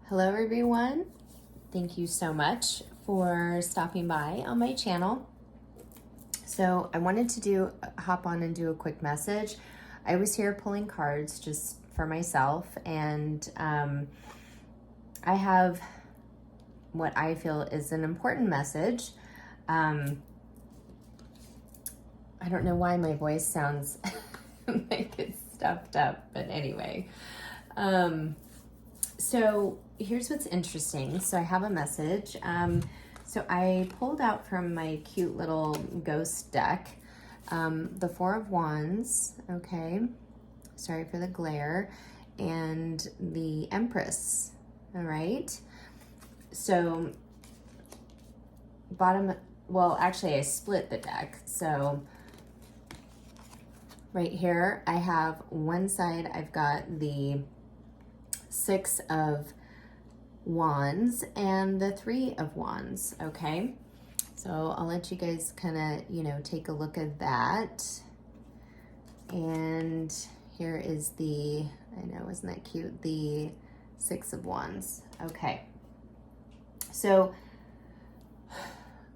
Hello everyone. Thank you so much for stopping by on my channel. So I wanted to hop on and do a quick message. I was here pulling cards just for myself, and I have what I feel is an important message. I don't know why my voice sounds like it's stuffed up, but anyway. So here's what's interesting. So I have a message. So I pulled out from my cute little ghost deck the Four of Wands, okay, sorry for the glare, and the Empress, all right? So actually I split the deck. So right here I have one side, I've got the Six of Wands and the Three of Wands, okay? So I'll let you guys kind of, take a look at that. And here is I know, isn't that cute? The Six of Wands, okay. So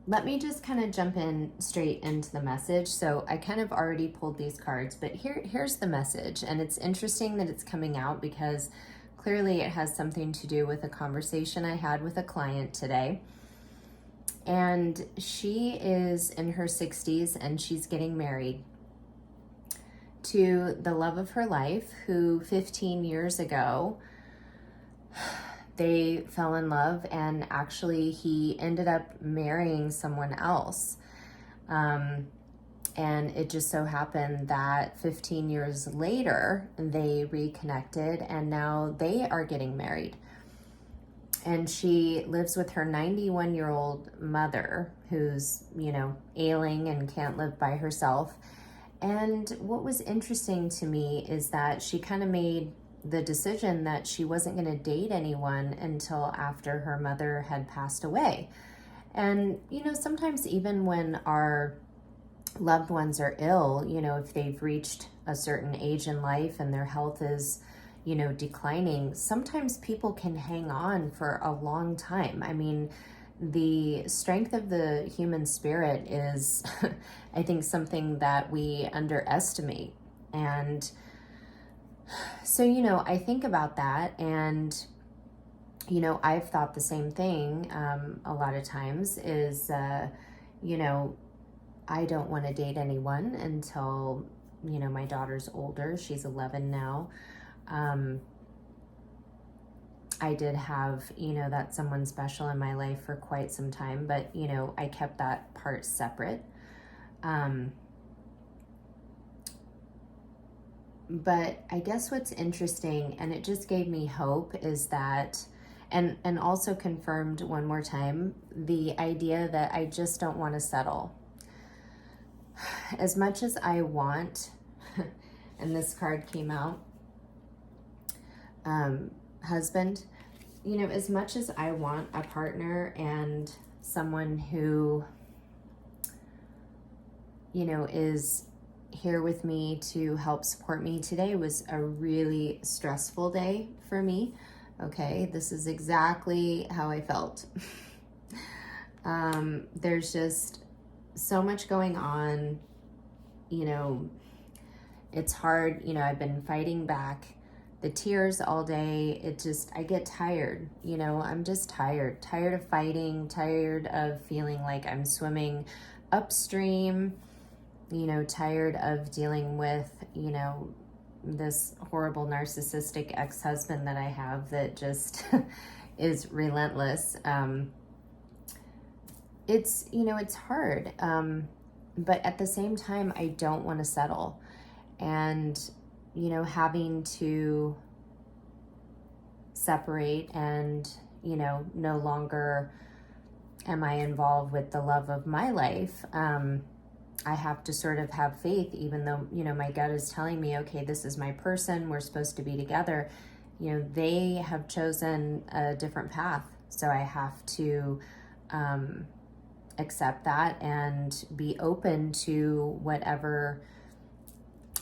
let me just kind of jump in straight into the message. So I kind of already pulled these cards, but here's the message. And it's interesting that it's coming out because clearly it has something to do with a conversation I had with a client today. And she is in her 60s and she's getting married to the love of her life, who 15 years ago, they fell in love, and actually he ended up marrying someone else. And it just so happened that 15 years later, they reconnected and now they are getting married. And she lives with her 91-year-old mother who's, ailing and can't live by herself. And what was interesting to me is that she kind of made the decision that she wasn't going to date anyone until after her mother had passed away. And, sometimes even when our loved ones are ill, if they've reached a certain age in life and their health is, declining, sometimes people can hang on for a long time. I mean, the strength of the human spirit is, I think, something that we underestimate. And so, I think about that, and, I've thought the same thing a lot of times is, I don't want to date anyone until, my daughter's older. She's 11 now. I did have, that someone special in my life for quite some time, but, I kept that part separate. But I guess what's interesting, and it just gave me hope, is that, and also confirmed one more time, the idea that I just don't want to settle. As much as I want, and this card came out, husband, as much as I want a partner and someone who, is here with me to help support me. Today was a really stressful day for me. Okay, this is exactly how I felt. There's just so much going on. It's hard. I've been fighting back the tears all day. I get tired. I'm just tired of fighting, tired of feeling like I'm swimming upstream, tired of dealing with, this horrible narcissistic ex-husband that I have that just is relentless. It's hard. But at the same time, I don't want to settle. And, having to separate and, no longer am I involved with the love of my life. I have to sort of have faith, even though, my gut is telling me, okay, this is my person, we're supposed to be together. They have chosen a different path. So I have to accept that and be open to whatever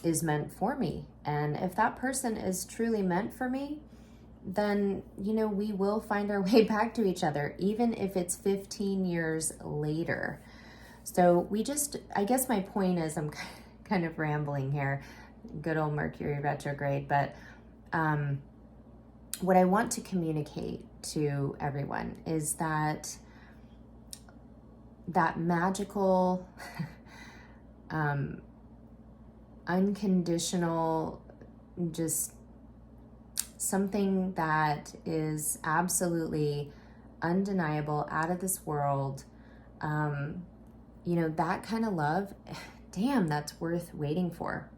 is meant for me. And if that person is truly meant for me, then, you know, we will find our way back to each other, even if it's 15 years later. So I guess my point is, I'm kind of rambling here, good old Mercury retrograde, but what I want to communicate to everyone is that magical, unconditional, just something that is absolutely undeniable, out of this world, you know, that kind of love, damn, that's worth waiting for.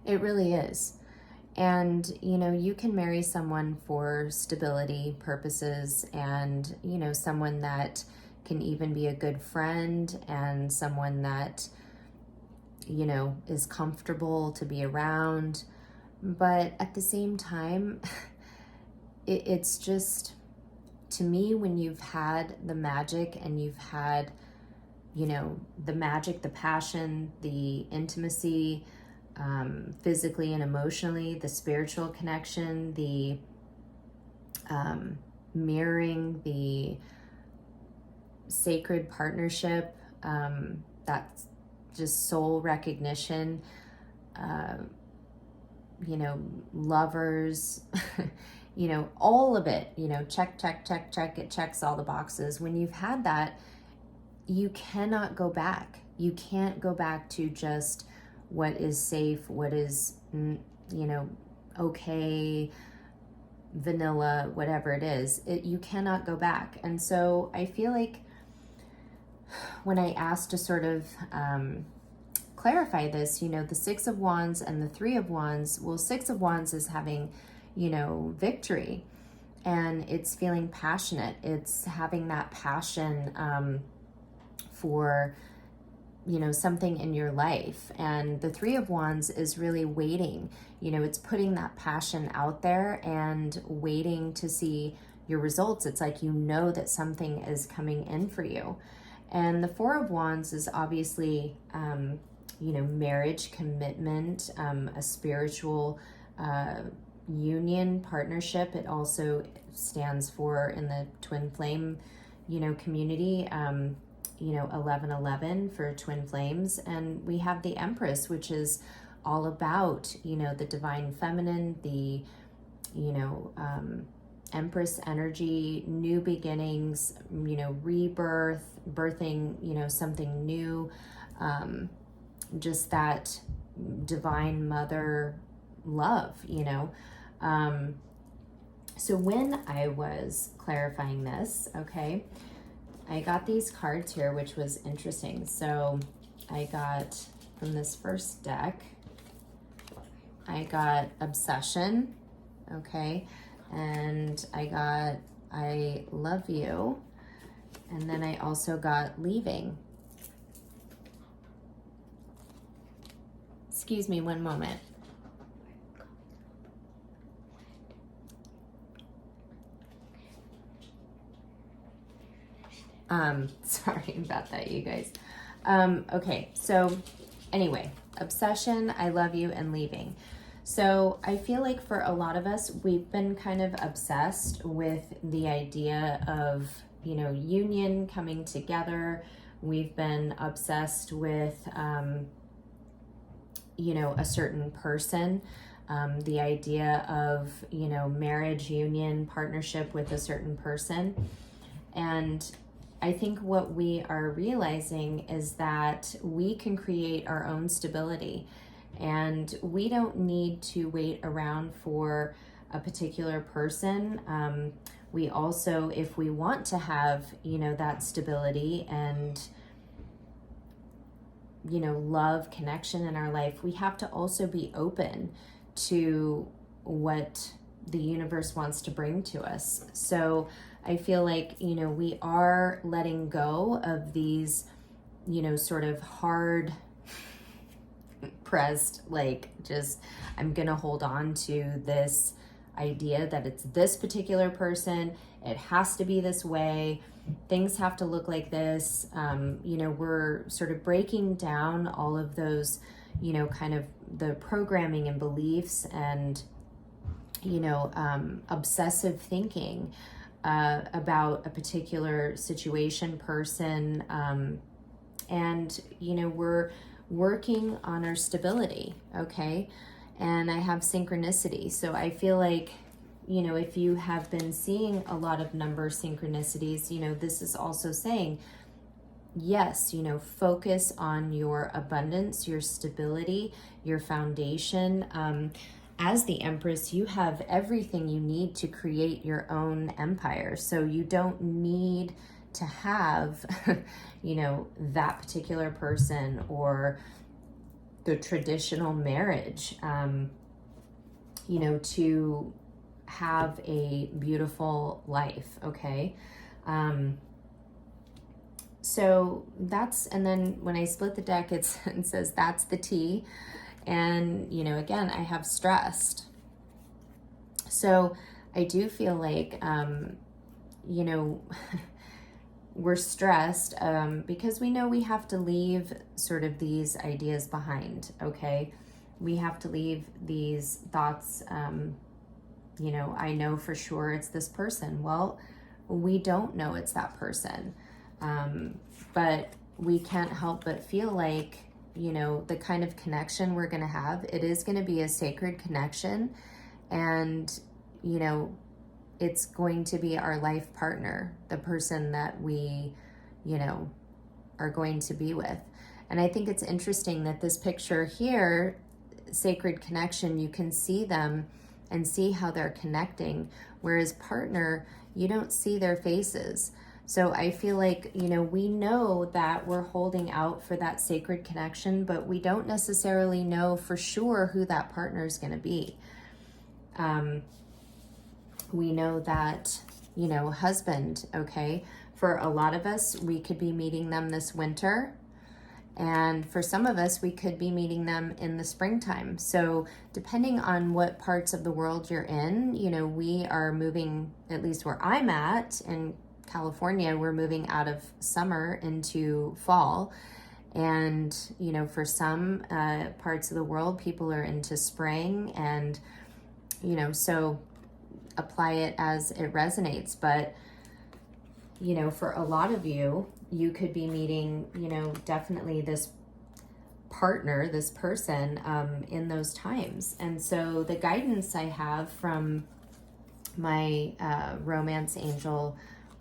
It really is. And, you know, you can marry someone for stability purposes, and, you know, someone that can even be a good friend, and someone that, you know, is comfortable to be around. But at the same time, it's just, to me, when you've had the magic, and you've had, you know, the magic, the passion, the intimacy, physically and emotionally, the spiritual connection, the mirroring, the sacred partnership, that's just soul recognition, you know, lovers, you know, all of it, you know, check, check, check, check, it checks all the boxes. When you've had that, you cannot go back. You can't go back to just what is safe, what is, you know, okay, vanilla, whatever it is. You cannot go back. And so I feel like when I asked to sort of clarify this, you know, the Six of Wands and the Three of Wands, well, Six of Wands is having, you know, victory, and it's feeling passionate. It's having that passion for, you know, something in your life. And the Three of Wands is really waiting, you know, it's putting that passion out there and waiting to see your results. It's like, you know, that something is coming in for you. And the Four of Wands is obviously, you know, marriage, commitment, a spiritual union, partnership. It also stands for, in the twin flame, you know, community, you know, 1111 for twin flames. And we have the Empress, which is all about, you know, the divine feminine, the, you know, Empress energy, new beginnings, you know, rebirth, birthing, you know, something new, just that divine mother love, you know. So when I was clarifying this, okay, I got these cards here, which was interesting. So I got, from this first deck, I got Obsession, okay, and I got I Love You, and then I also got Leaving. Excuse me one moment. Sorry about that, you guys. Okay, so anyway, Obsession, I Love You, and Leaving. So I feel like for a lot of us, we've been kind of obsessed with the idea of, you know, union, coming together. We've been obsessed with, you know, a certain person, the idea of, you know, marriage, union, partnership with a certain person. And I think what we are realizing is that we can create our own stability, and we don't need to wait around for a particular person. We also, if we want to have, you know, that stability and, you know, love, connection in our life, we have to also be open to what the universe wants to bring to us. So I feel like, you know, we are letting go of these, you know, sort of hard pressed, like, just, I'm gonna hold on to this idea that it's this particular person, it has to be this way, things have to look like this. You know, we're sort of breaking down all of those, you know, kind of the programming and beliefs, and, obsessive thinking about a particular situation, person, and, we're working on our stability, okay? And I have synchronicity. So I feel like, if you have been seeing a lot of number synchronicities, this is also saying, yes, focus on your abundance, your stability, your foundation. As the Empress, you have everything you need to create your own empire. So you don't need to have, that particular person or the traditional marriage, to have a beautiful life, okay? So and then when I split the deck, it says that's the T. And, again, I have stressed. So I do feel like, we're stressed because we know we have to leave sort of these ideas behind, okay? We have to leave these thoughts, I know for sure it's this person. Well, we don't know it's that person. But we can't help but feel like, the kind of connection we're going to have, it is going to be a sacred connection. And, it's going to be our life partner, the person that we, are going to be with. And I think it's interesting that this picture here, sacred connection, you can see them and see how they're connecting. Whereas partner, you don't see their faces. So I feel like, we know that we're holding out for that sacred connection, but we don't necessarily know for sure who that partner is going to be. We know that, husband, okay, for a lot of us, we could be meeting them this winter. And for some of us, we could be meeting them in the springtime. So depending on what parts of the world you're in, we are moving, at least where I'm at in California, we're moving out of summer into fall. And, for some parts of the world, people are into spring. And, so apply it as it resonates. But, for a lot of you, you could be meeting, definitely this partner, this person in those times. And so the guidance I have from my Romance Angel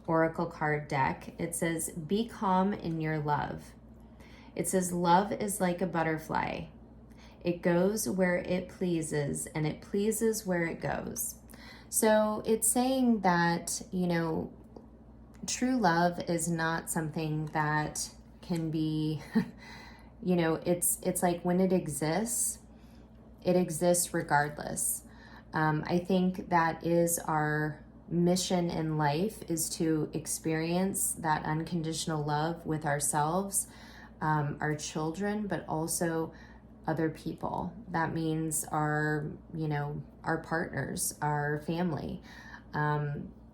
Oracle card deck, it says, be calm in your love. It says, love is like a butterfly. It goes where it pleases, and it pleases where it goes. So it's saying that, true love is not something that can be, it's like when it exists regardless. I think that is our mission in life, is to experience that unconditional love with ourselves, our children, but also other people. That means our partners, our family.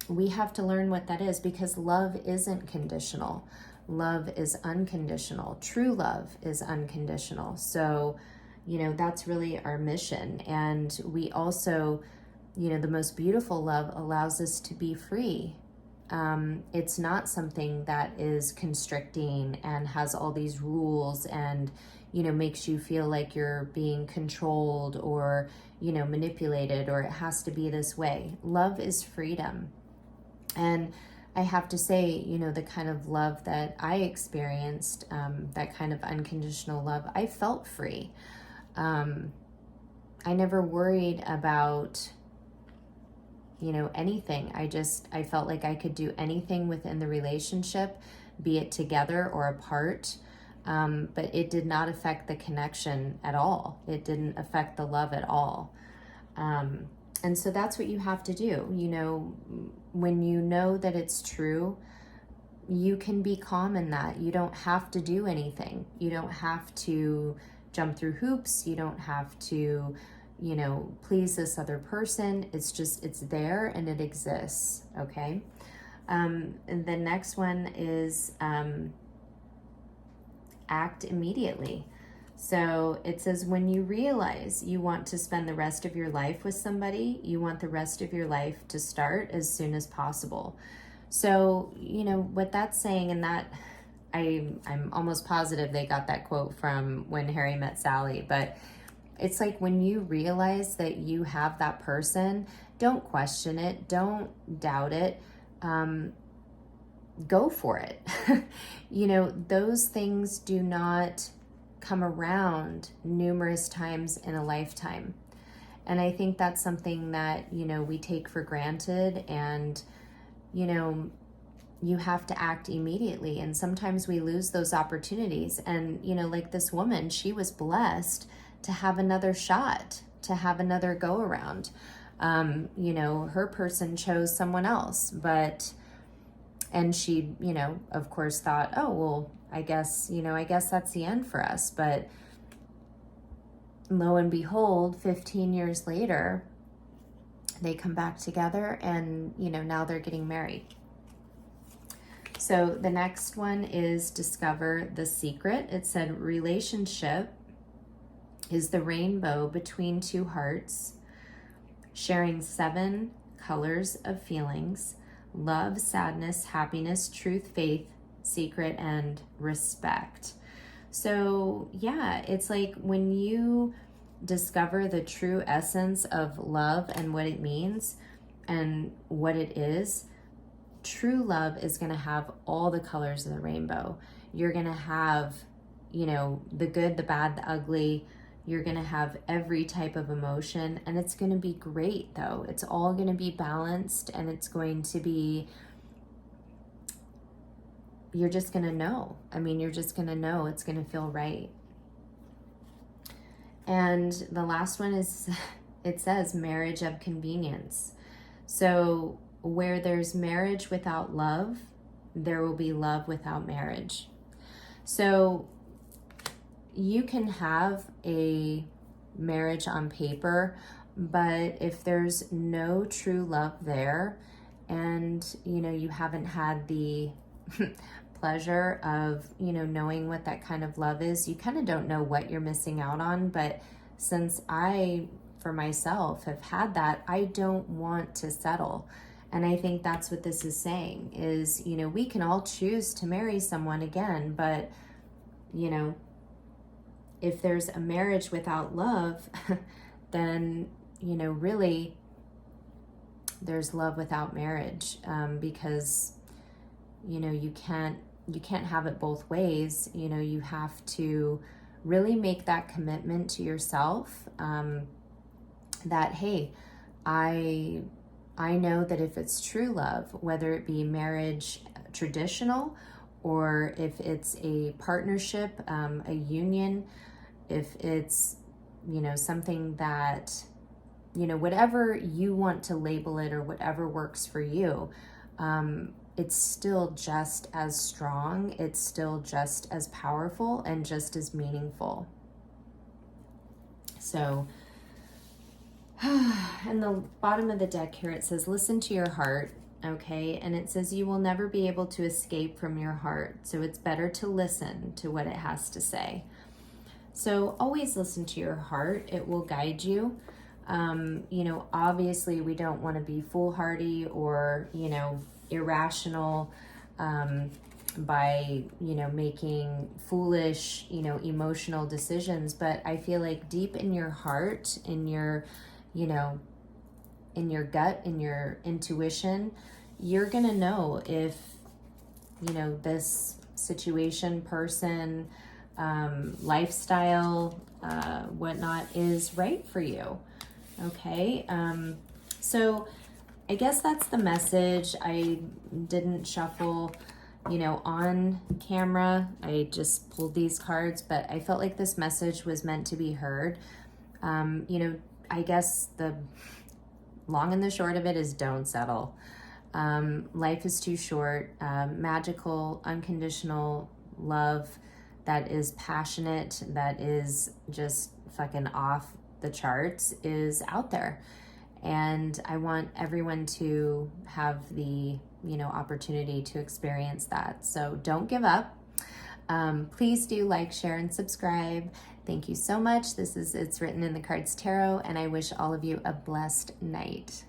We have to learn what that is, because love isn't conditional. Love is unconditional. True love is unconditional. So, that's really our mission. And we also, the most beautiful love allows us to be free. It's not something that is constricting and has all these rules and, makes you feel like you're being controlled or, manipulated, or it has to be this way. Love is freedom. And I have to say, the kind of love that I experienced, that kind of unconditional love, I felt free. I never worried about, anything. I felt like I could do anything within the relationship, be it together or apart. But it did not affect the connection at all. It didn't affect the love at all. And so that's what you have to do. When you know that it's true, you can be calm in that. You don't have to do anything. You don't have to jump through hoops. You don't have to, please this other person. It's there and it exists. Okay. And the next one is, act immediately. So it says, when you realize you want to spend the rest of your life with somebody, you want the rest of your life to start as soon as possible. So, you know, what that's saying, and that I'm almost positive they got that quote from When Harry Met Sally, but it's like when you realize that you have that person, don't question it, don't doubt it, go for it. You know, those things do not come around numerous times in a lifetime. And I think that's something that, you know, we take for granted, and, you know, you have to act immediately. And sometimes we lose those opportunities. And, you know, like this woman, she was blessed to have another shot, to have another go around. You know, her person chose someone else, and she, you know, of course thought, oh, well, I guess that's the end for us. But lo and behold, 15 years later, they come back together, and, you know, now they're getting married. So the next one is discover the secret. It said relationship is the rainbow between two hearts, sharing 7 colors of feelings: love, sadness, happiness, truth, faith, secret, and respect. So yeah, it's like when you discover the true essence of love and what it means and what it is, true love is going to have all the colors of the rainbow. You're going to have, you know, the good, the bad, the ugly. You're going to have every type of emotion, and it's going to be great though. It's all going to be balanced, and it's going to be, you're just going to know. I mean, you're just going to know it's going to feel right. And the last one is, it says marriage of convenience. So where there's marriage without love, there will be love without marriage. So you can have a marriage on paper, but if there's no true love there, and, you know, you haven't had the pleasure of, you know, knowing what that kind of love is, you kind of don't know what you're missing out on. But since I, for myself, have had that, I don't want to settle. And I think that's what this is saying is, you know, we can all choose to marry someone again, but, you know, if there's a marriage without love, then, you know, really there's love without marriage, because, you know, you can't have it both ways. You know, you have to really make that commitment to yourself, that, hey, I know that if it's true love, whether it be marriage traditional, or if it's a partnership, a union, if it's, you know, something that, you know, whatever you want to label it or whatever works for you, it's still just as strong, it's still just as powerful and just as meaningful. So, and the bottom of the deck here, it says, listen to your heart, okay? And it says you will never be able to escape from your heart. So it's better to listen to what it has to say. So always listen to your heart. It will guide you. You know, obviously we don't want to be foolhardy or, you know, irrational, by, you know, making foolish, you know, emotional decisions. But I feel like deep in your heart, in your, you know, in your gut, in your intuition, you're going to know if, you know, this situation, person, lifestyle, whatnot is right for you. Okay. So I guess that's the message. I didn't shuffle, you know, on camera. I just pulled these cards, but I felt like this message was meant to be heard. You know, I guess the long and the short of it is don't settle. Life is too short. Magical, unconditional love that is passionate, that is just fucking off the charts is out there. And I want everyone to have the, you know, opportunity to experience that. So don't give up. Please do like, share, and subscribe. Thank you so much. It's written in the cards tarot, and I wish all of you a blessed night.